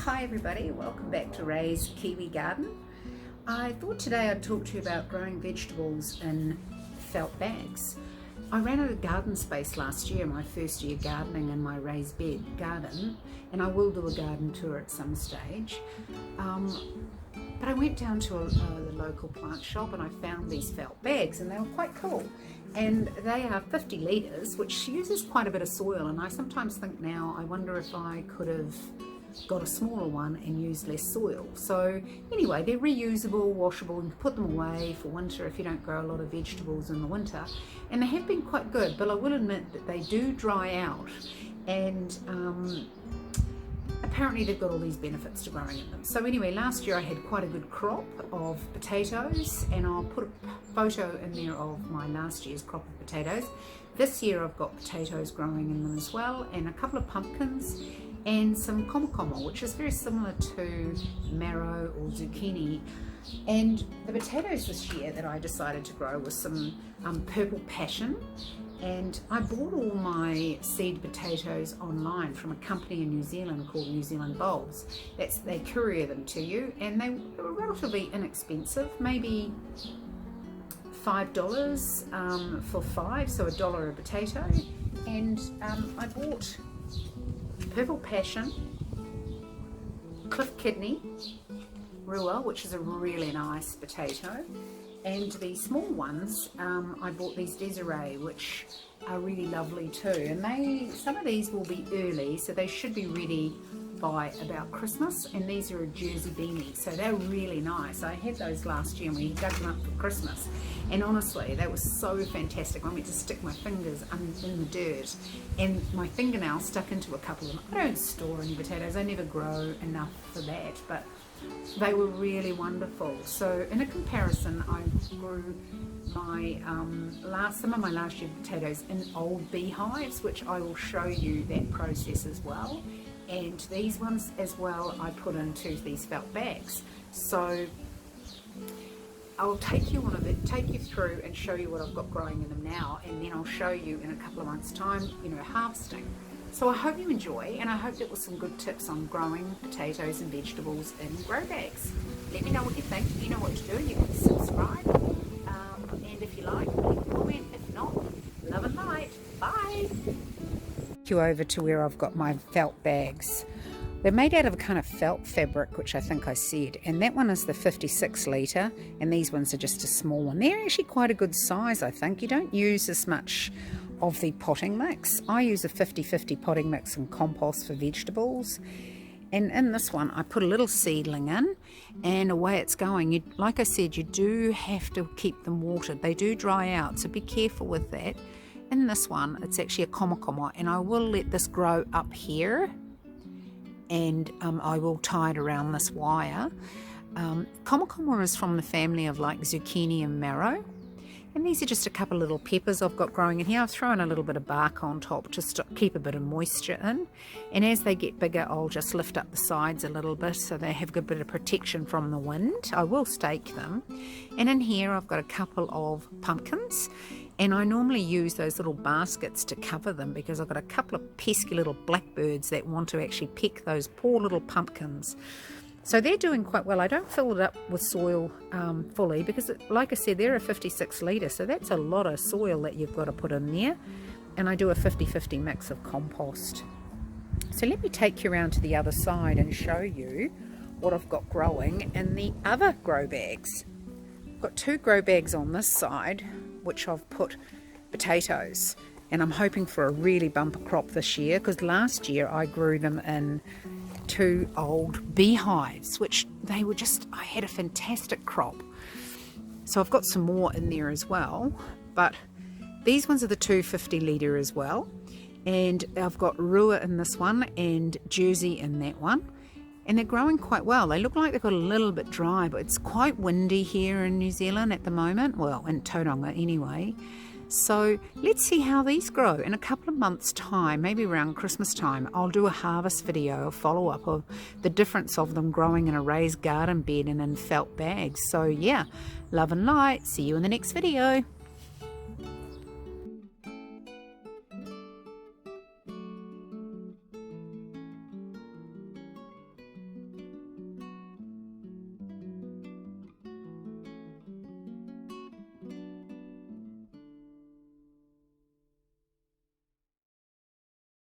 Hi everybody, welcome back to Ray's Kiwi Garden. I thought today I'd talk to you about growing vegetables in felt bags. I ran out of garden space last year, my first year gardening in my raised bed garden, and I will do a garden tour at some stage. But I went down to the local plant shop and I found these felt bags and they were quite cool. And they are 50 litres, which uses quite a bit of soil, and I sometimes think now, I wonder if I could have got a smaller one and used less soil. So anyway, they're reusable, washable, and put them away for winter if you don't grow a lot of vegetables in the winter. And they have been quite good, but I will admit that they do dry out, and apparently they've got all these benefits to growing in them. So anyway, last year I had quite a good crop of potatoes, and I'll put a photo in there of my last year's crop of potatoes. This year I've got potatoes growing in them as well, and a couple of pumpkins and some komakomo, which is very similar to marrow or zucchini. And the potatoes this year that I decided to grow was some purple passion, and I bought all my seed potatoes online from a company in New Zealand called New Zealand Bulbs. They courier them to you, and they were relatively inexpensive, maybe $5 for 5, so $1 a potato. And I bought purple passion, cliff kidney, rua, which is a really nice potato, and the small ones I bought these Desiree, which are really lovely too, and some of these will be early, so they should be ready by about Christmas. And these are a Jersey beanie, so they're really nice. I had those last year and we dug them up for Christmas, and honestly they were so fantastic. I went to stick my fingers in the dirt and my fingernail stuck into a couple of them. I don't store any potatoes, I never grow enough for that, but they were really wonderful. So in a comparison, I grew my some of my last year potatoes in old beehives, which I will show you that process as well. And these ones as well I put into these felt bags. So I'll take you through and show you what I've got growing in them now, and then I'll show you in a couple of months' time, harvesting. So I hope you enjoy, and I hope that was some good tips on growing potatoes and vegetables in grow bags. Let me know what you think. You know what to do. You can subscribe, and if you like, leave a comment. If not, love and light. Bye. You over to where I've got my felt bags. They're made out of a kind of felt fabric, which I think I said, and that one is the 56 litre, and these ones are just a small one. They're actually quite a good size, I think. You don't use as much of the potting mix. I use a 50-50 potting mix and compost for vegetables, and in this one I put a little seedling in, and away it's going. Like I said, you do have to keep them watered. They do dry out, so be careful with that. In this one, it's actually a komakomo, and I will let this grow up here, and I will tie it around this wire. Komakomo is from the family of like zucchini and marrow, and these are just a couple of little peppers I've got growing in here. I've thrown a little bit of bark on top just to keep a bit of moisture in, and as they get bigger I'll just lift up the sides a little bit so they have a good bit of protection from the wind. I will stake them. And in here I've got a couple of pumpkins, and I normally use those little baskets to cover them because I've got a couple of pesky little blackbirds that want to actually peck those poor little pumpkins. So they're doing quite well. I don't fill it up with soil fully because, like I said, they're a 56 litre, so that's a lot of soil that you've got to put in there. And I do a 50-50 mix of compost. So let me take you around to the other side and show you what I've got growing in the other grow bags. I've got 2 grow bags on this side, which I've put potatoes, and I'm hoping for a really bumper crop this year, because last year I grew them in 2 old beehives, which I had a fantastic crop. So I've got some more in there as well, but these ones are the 250 litre as well, and I've got rua in this one and Jersey in that one, and they're growing quite well. They look like they've got a little bit dry, but it's quite windy here in New Zealand at the moment, well, in Tauranga anyway. So let's see how these grow. In a couple of months' time, maybe around Christmas time, I'll do a harvest video, a follow-up of the difference of them growing in a raised garden bed and in felt bags. So yeah, love and light. See you in the next video.